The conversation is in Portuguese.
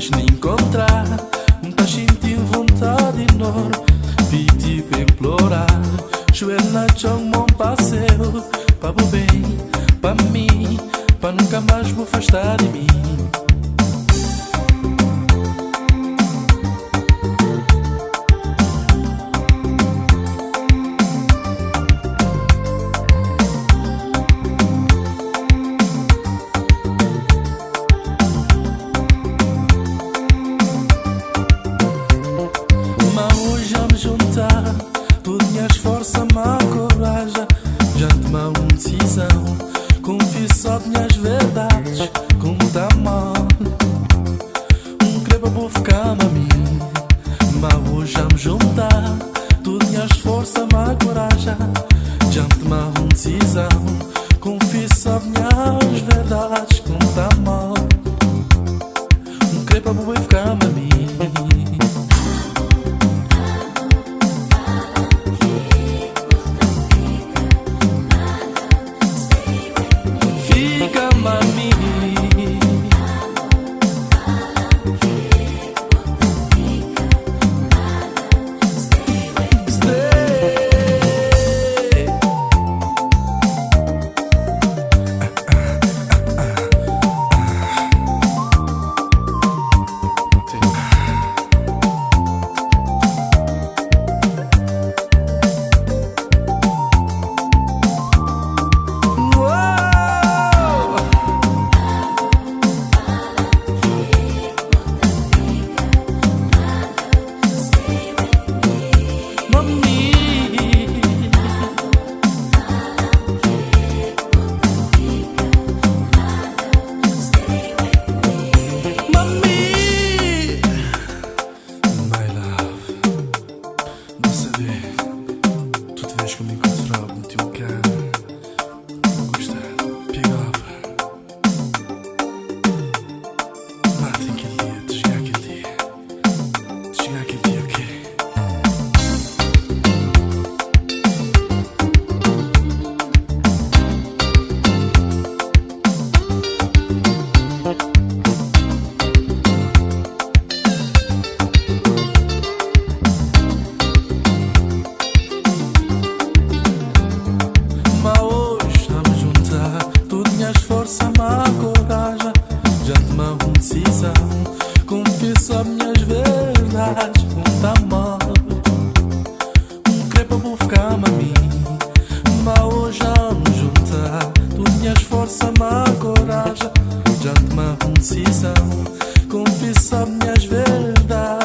deixe me encontrar. Não tá sentindo vontade enorme, pedir pra implorar. Joelho na chão, mão passeio, pra o bem, pra mim, pra nunca mais me afastar de mim. Tudo minhas forças, má coragem, já tomei uma decisão. Confio só minhas verdades, como tá mal. Creio vou ficar a mim, mas hoje já me juntar. Tudo minhas forças, má coragem, já tomei uma decisão. Confio só minhas verdades, como tá mal. Creio vou ficar a mim. Confesso minhas verdades, não tá mal. Creio vou ficar a mim, mas hoje já me juntar. Tudo minhas forças, má coragem, já tomei uma decisão. Confesso minhas verdades.